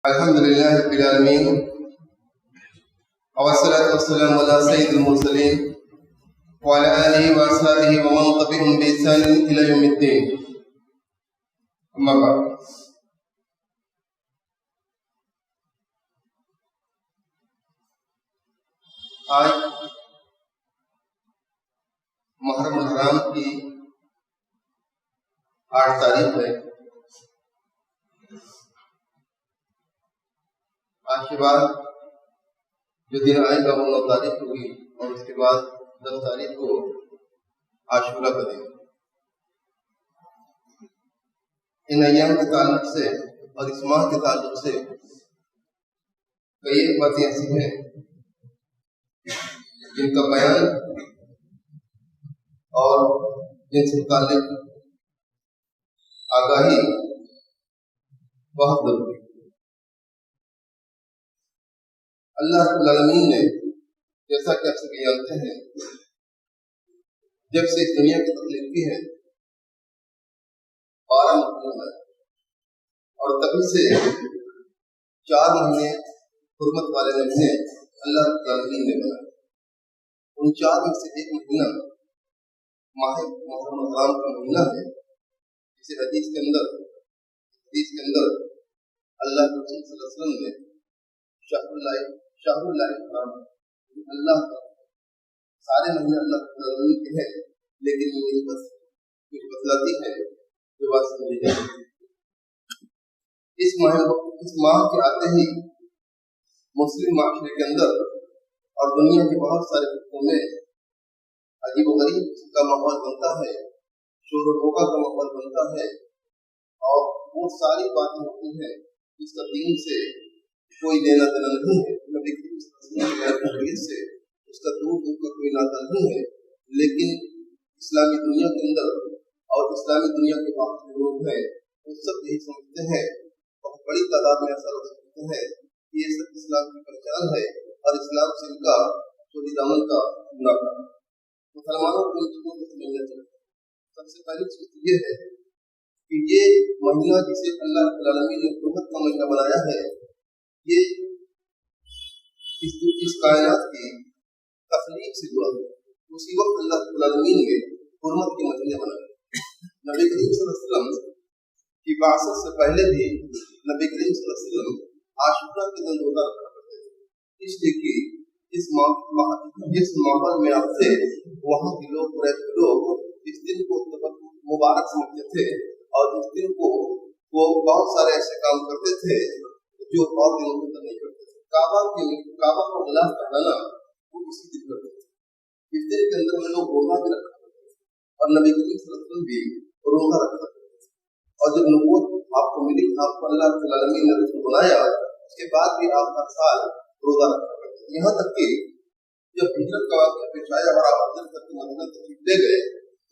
الحمدللہ رب العالمین والصلاة والسلام علی سید المرسلین وعلی آلہ واصحابہ ومن تبعهم بإحسان الی یوم الدین. اما بعد، آج محرم الحرام کی 8 تاریخ ہے. آج کے بعد جو دن آئے گا وہ 9 تاریخ ہوگی اور اس کے بعد 10 تاریخ کو عاشورہ کا دن. ان ایام کے تعلق سے اور اس ماہ کے تعلق سے کئی باتیں ایسی ہیں جن کا بیان اور جن سے متعلق آگاہی بہت ضروری ہے. اللہ رب العالمین نے جیسا کہ آپ سب جانتے ہیں جب سے اس دنیا کی تخلیق کی ہے 12 مہینے ہے اور تبھی سے 4 مہینے حرمت والے مہینے اللہ رب العالمین نے بنائے. ان 4 میں سے ایک مہینہ ماہ محرم الحرام کا مہینہ ہے جسے حدیث کے اندر اللہ کے رسول صلی اللہ علیہ وسلم نے شاہ اللہ الحرام اللہ کا سارے مہینے اللہ تعالیٰ کے ہیں لیکن یہ بس کچھ بدلاتی ہے جو بات سمجھی جائے. اس ماہ کے آتے ہی مسلم معاشرے کے اندر اور دنیا کے بہت سارے خطوں میں عجیب و غریب کا ماحول بنتا ہے، شور و غوغا کا ماحول بنتا ہے اور وہ ساری باتیں ہوتی ہیں جس کا دین سے کوئی لینا دینا نہیں ہے. نبی کریم صلی اللہ علیہ وسلم سے اس کا دور کا کوئی ناطا نہیں ہے. لیکن اسلامی دنیا کے اندر اور اسلامی دنیا کے باقی جو لوگ ہیں وہ سب یہی سمجھتے ہیں، بہت بڑی تعداد میں ایسا سمجھتے ہیں کہ یہ سب اسلام کی پہچان ہے اور اسلام سے ان کا چوری دامن کا ناطا. مسلمانوں کو ان چیزوں کو سمجھنا چاہیے. سب سے پہلی چیز یہ ہے کہ یہ مہینہ جسے اللہ رب العالمین نے حرمت کا مہینہ بنایا ہے، یہ اس کائنات کی تخلیق سے جڑا ہے. اسی وقت اللہ رب العالمین نے حرمت کے مہینے بنائے. نبی کریم صلی اللہ علیہ وسلم کی بعثت سے پہلے بھی نبی کریم صلی اللہ علیہ وسلم عاشورہ کے دن روزہ رکھا کرتے تھے، اس لیے کہ جس ماحول میں آپ تھے وہاں کے لوگ قریش کے لوگ اس دن کو مبارک سمجھتے تھے اور اس دن کو وہ بہت سارے ایسے کام کرتے تھے جو اور دنوں کے اندر نہیں کرتے تھے. کعبہ کو غلاف کرنا وہ اسی دن کرتے تھے. اس دن کے اندر وہ لوگ روزہ بھی رکھا کرتے تھے اور نبی کریم صلی اللہ علیہ وسلم بھی روزہ رکھا کرتے تھے. اور جب نبوت آپ کو ملی، آپ کو اللہ رب العالمین نے رسول بنایا، اس کے بعد بھی آپ ہر سال روزہ رکھا کرتے تھے. یہاں تک کہ جب ہجرت کا واقعہ پیش آیا اور آپ ہجرت کر کے مدینہ تشریف لے گئے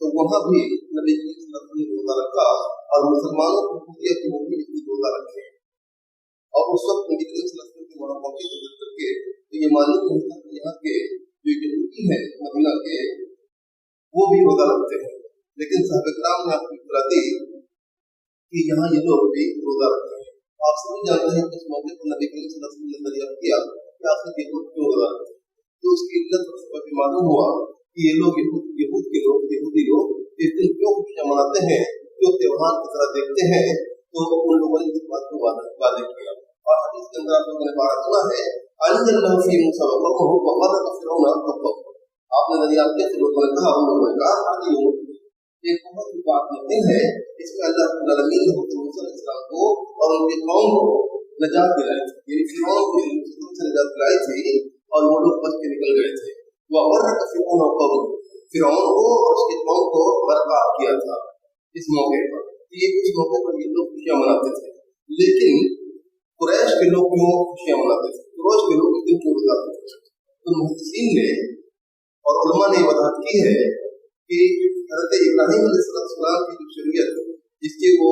تو وہاں بھی نبی کریم صلی اللہ علیہ وسلم نے روزہ رکھا اور مسلمانوں کو خودیا کہ وہ بھی روزہ رکھے. اور اس وقت نبی کریم صلی اللہ علیہ وسلم کے موقع کو ذکر کر کے تو یہ معلوم ہوتا ہے کہ یہاں کے جو یہودی ہیں مدینہ کے وہ بھی روزہ رکھتے ہیں، لیکن صحابہ کرام نے آپ کو اطلاع دی کہ یہاں یہ لوگ بھی روزہ رکھتے ہیں. آپ سبھی جانتے ہیں کہ اس موقع پر نبی کریم صلی اللہ علیہ وسلم نے دریافت کیا کہ آخر یہ لوگ کیوں روزہ رکھتے ہیں. تو اس کی علت اور سبب معلوم ہوا کہ یہ لوگ یہودی لوگ اس دن کیوں خوشیاں مناتے ہیں، کیوں تہوار کی طرح دیکھتے ہیں. تو ان لوگوں نے اس بات کو واضح کیا اور حدیث کے اندر آپ لوگوں نے بات سنا ہے انزل اللہ فی موسیٰ وقومہ وغرق فرعون قومہ. آپ نے دریافت کیا کہ لوگوں نے کہا، ان لوگوں نے کہا ایک بہت ہی بات ممکن ہے اس میں اللہ رب العالمین نے حضرت موسیٰ علیہ السلام کو اور ان کے قوم کو نجات دلائی تھی، یعنی فرعون کو سے نجات دلائی تھی اور وہ لوگ بچ کے نکل گئے تھے. وغرق فرعون قومہ، فرعون کو اور اس کے قوم کو برباد کیا تھا اس موقع پر. یہ اس موقع پر یہ لوگ خوشیاں مناتے تھے. لیکن قریش کے لوگ کیوں خوشیاں مناتے تھے؟ قریش کے لوگ اس دن کیوں روزہ رکھتے تھے؟ تو محدثین نے اور علماء نے وضاحت کی ہے کہ حضرت ابراہیم علیہ السلام کی جو شریعت جس کے وہ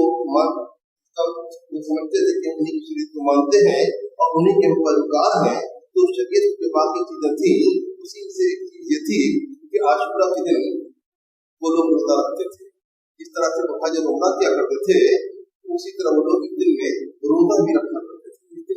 سمجھتے تھے کہ انہیں کی شریعت کو مانتے ہیں اور انہیں کے پیروکار ہیں، تو شریعت جو باقی چیزیں تھیں اسی سے ایک چیز یہ تھی کہ عاشورہ کے دن وہ لوگ روزہ رکھتے تھے. جس طرح سے وہ حج عمرہ کیا کرتے تھے اسی طرح وہ لوگ اس دن میں روزہ بھی رکھا کرتے تھے. اس دن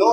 9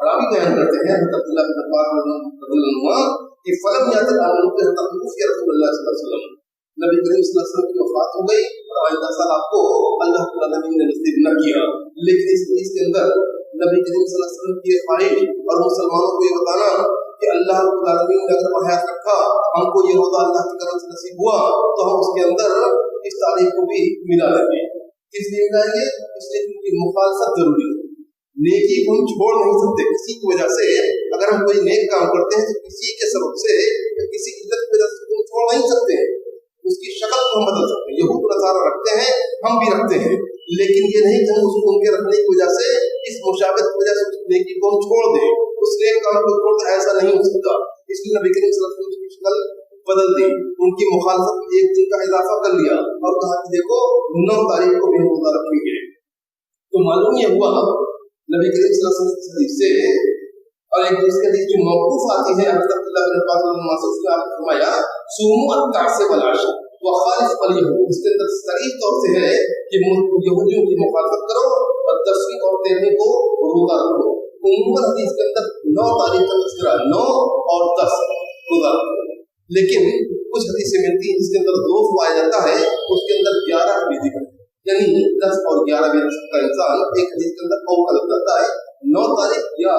راوی بیان کرتے ہیں حضرت عبداللہ بن عباس رضی اللہ عنہ کہ فلم یا تک آنکھ توفی رسول اللہ صلی اللہ علیہ وسلم، نبی کریم صلی اللہ علیہ وسلم کی وفات ہو گئی اور آئندہ سال آپ کو اللہ تعالیٰ نبی نے نصیب نہ کیا. لیکن اس حدیث کے اندر نبی کریم صلی اللہ علیہ وسلم کی خواہش اور مسلمانوں کو یہ بتانا کہ اللہ رب العالمین نے اگر حیات رکھا، ہم کو یہ روزہ اللہ کی طرف سے نصیب ہوا تو ہم اس کے اندر اس تاریخ کو بھی ملا لیں گے. اس لیے ملائیں گے اس لیے کیونکہ مخالفت ضروری ہے. نیکی کو ہم چھوڑ نہیں سکتے کسی کی وجہ سے. اگر ہم کوئی نیک کام کرتے ہیں تو کسی کے سبب سے یا کسی عزت کی وجہ سے ہم چھوڑ نہیں سکتے. اس کی شکل کو ہم بدل سکتے ہیں. یہود نصارہ رکھتے ہیں، ہم بھی رکھتے ہیں، لیکن یہ نہیں کہ ہم اس کو ان کے رکھنے کی وجہ سے اس مشابہت کی وجہ سے اس نیکی کو ہم چھوڑ دیں، اس نیک کام کو چھوڑ دیں. ایسا نہیں ہو سکتا. اس لیے نبی کریم صلی اللہ علیہ وسلم کی شکل بدل دی، ان کی مخالفت میں ایک دن کا اضافہ کر لیا اور کہا کہ دیکھو 9 تاریخ کو بھی ہم روزہ رکھیں گے. تو معلوم یہ ہوا نبی کریم صلی اللہ علیہ وسلم کی حدیث سے. اور ایک دوسری حدیث جو موقوف آتی ہے حضرت عبداللہ بن عباس رضی اللہ عنہ نے آپ کو فرمایا صوموا التاسع والعاشر وخالفوا اليهود. اس کے اندر صریح طور سے ہے کہ یہودیوں کی مخالفت کرو اور 10ویں اور 13ویں کو روزہ رکھو. عموماً حدیث کے اندر 9 تاریخ کا تذکرہ 9 اور 10 روزہ رکھو، لیکن کچھ حدیثیں ملتی ہیں جس کے اندر 2 پایا جاتا ہے، اس کے اندر 11 بھی ذکر ہے، یعنی 10 اور 11 بھی رکھ سکتا ہے انسان. ایک حدیث کے اندر اور غلط جاتا ہے 9 تاریخ یا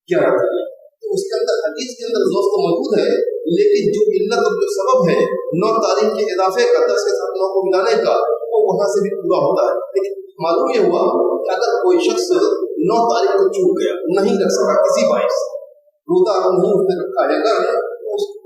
11 تاریخ. تو اس کے اندر حدیث کے اندر ذوق تو موجود ہے، لیکن جو علت اور جو سبب ہے 9 تاریخ کے اضافے کا 10 کے ساتھ 9 کو ملانے کا، وہ وہاں سے بھی پورا ہوتا ہے. لیکن معلوم یہ ہوا کہ اگر کوئی شخص 9 تاریخ کو چوک گیا، نہیں رکھ سکا کسی باعث، روزہ نہیں اس نے رکھا ہے، اگر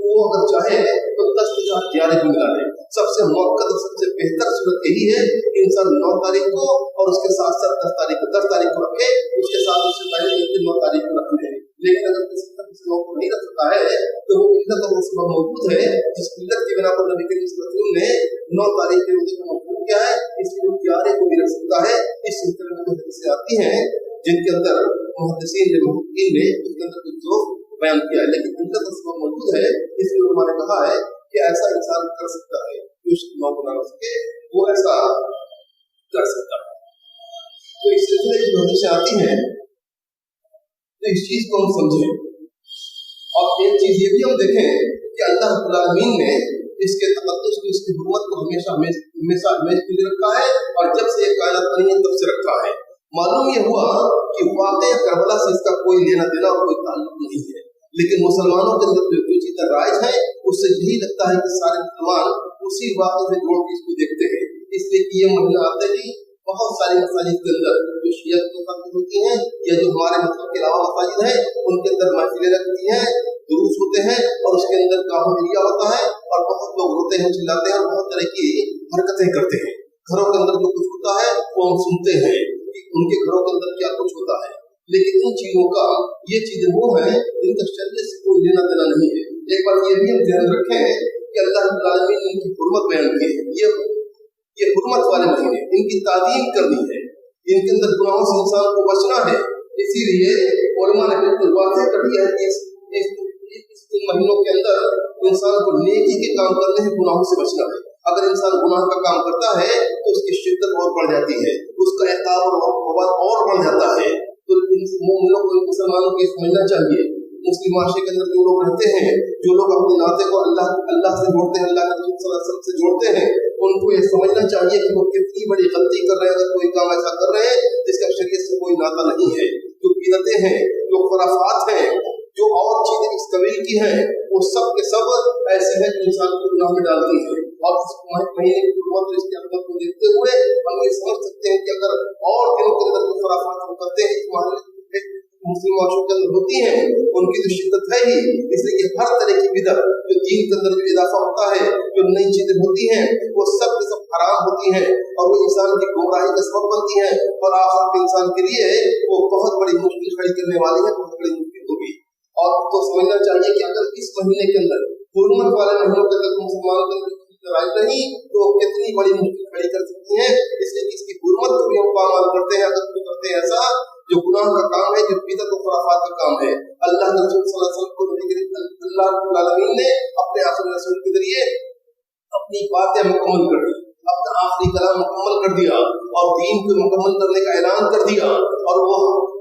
وہ اگر چاہے تو 10 کے ساتھ 11 کو ملا لے. سب سے موقع اور سب سے بہتر صورت یہی ہے کہ انسان 9 تاریخ کو اور اس کے ساتھ ساتھ 10 تاریخ کو رکھے، اس کے ساتھ اس سے پہلے 9 تاریخ کو رکھ لے. لیکن اگر کسی لوگ کو نہیں رکھ سکتا ہے تو وہ علت اور سبب موجود ہے، جس علت کی بنا پر نبی کریم صلی اللہ علیہ وسلم نے 9 تاریخ کے روزے کو مقبول کیا ہے، اس لیے 11 کو بھی رکھ سکتا ہے. اس سلسلے میں حدیثیں آتی ہیں جن کے اندر محدثین نے اس کے اندر جو بیان کیا ہے، لیکن علت اور سبب موجود ہے. اس لیے انہوں نے کہا ہے کہ ایسا انسان کر سکتا ہے جو نو بنا سکے وہ ایسا کر سکتا ہے. تو اس سلسلے میں جو حدیثیں آتی ہیں تو اس چیز کو ہم سمجھیں. اور ایک چیز یہ بھی ہم دیکھیں کہ اللہ رب العالمین نے اس کے تقدس کو، اس کی حرمت کو ہمیشہ کے لیے رکھا ہے، اور جب سے یہ کائنات بنی ہے تب سے رکھا ہے. معلوم یہ ہوا کہ واقع کربلا سے اس کا کوئی لینا دینا اور کوئی تعلق نہیں ہے، لیکن مسلمانوں کے اندر جو چیزیں رائج ہیں اس سے یہی لگتا ہے کہ سارے مسلمان اسی واقعے سے جوڑ کے اس کو دیکھتے ہیں. اس لیے کہ یہ مہینہ آتے ہی بہت ساری مساجد کے اندر جو شیعہ کی مساجد ہوتی ہیں یا جو ہمارے مذہب کے علاوہ مساجد ہیں ان کے اندر محفلیں لگتی ہیں، دروس ہوتے ہیں، اور اس کے اندر گاہریہ ہوتا ہے اور بہت لوگ روتے ہیں، چلاتے ہیں اور بہت طرح کی حرکتیں کرتے ہیں. گھروں کے اندر جو کچھ ہوتا ہے وہ ہم سنتے ہیں کہ ان کے گھروں کے اندر کیا کچھ ہوتا ہے، لیکن ان چیزوں کا یہ چیزیں وہ ہیں جن کا شریعت سے کوئی لینا دینا نہیں ہے. ایک بات یہ بھی ہم ذہن رکھیں کہ اللہ رب العالمین نے ان کی حرمت بیان کی ہے. یہ حرمت والے مہینے، ان کی تعظیم کرنی ہے، ان کے اندر گناہوں سے انسان کو بچنا ہے. اسی لیے علماء نے بالکل واضح کر دیا ہے کہ ان مہینوں کے اندر انسان کو نیکی کے کام کرنے سے گناہوں سے بچنا ہے. اگر انسان گناہ کا کام کرتا ہے تو اس کی شدت اور بڑھ جاتی ہے، اس کا عقاب اور بڑھ جاتا ہے. تو مومنوں کو، مسلمانوں کو سمجھنا چاہیے. مسلم معاشرے کے اندر جو لوگ رہتے ہیں، جو لوگ اپنے ناطے کو اللہ سے جوڑتے ہیں، اللہ کے رسول صلی اللہ علیہ وسلم سے جوڑتے ہیں، ان کو یہ سمجھنا چاہیے کہ وہ کتنی بڑی غلطی کر رہے ہیں اگر کوئی کام ایسا کر رہے ہیں جس کا شریعت سے کوئی ناطہ نہیں ہے. جو بدعتیں ہیں، جو خرافات ہیں، جو اور چیزیں اس طویل کی ہیں، وہ سب کے سب ایسے ہیں جو انسان کو گناہ میں ڈالتی ہیں. اور اس مہینے کی حرمت اور اس کی اہمیت کو دیکھتے ہوئے ہم یہ سمجھ سکتے ہیں کہ اگر اور دنوں کے اندر جو خرافات ہم کرتے ہیں مسلم معاشروں کے اندر ہوتی ہیں ان کی تو شدت ہے ہی. اس لیے کہ ہر طرح کی بدعت جو دین کے اندر جو اضافہ ہوتا ہے، جو نئی چیزیں ہوتی ہیں، وہ سب کے سب حرام ہوتی ہیں اور وہ انسان کی گمراہی کا سبب بنتی ہیں، اور آخر کے انسان کے لیے وہ بہت بڑی مشکل کھڑی کرنے والی ہے، بہت بڑی مشکل ہوگی. اور تو سمجھنا چاہیے کہ اگر اس مہینے کے اندر حرمت والے مہینوں کے اندر مسلمانوں کے اندر لڑائی نہیں تو کتنی بڑی مشکل کھڑی کر سکتی ہیں. اس لیے کہ اس کی حرمت کو بھی ہم پامال کرتے ہیں اگر کوئی کرتے ہیں ایسا جو گناہ کا کام ہے، جو بدعت و خرافات کا کام ہے. اللہ کے رسول صلی اللہ علیہ وسلم کو اللہ رب العالمین نے اپنے آخری رسول کے ذریعے اپنی باتیں مکمل کر دی، اپنا آخری کلام مکمل کر دیا اور دین کو مکمل کرنے کا اعلان کر دیا. اور وہ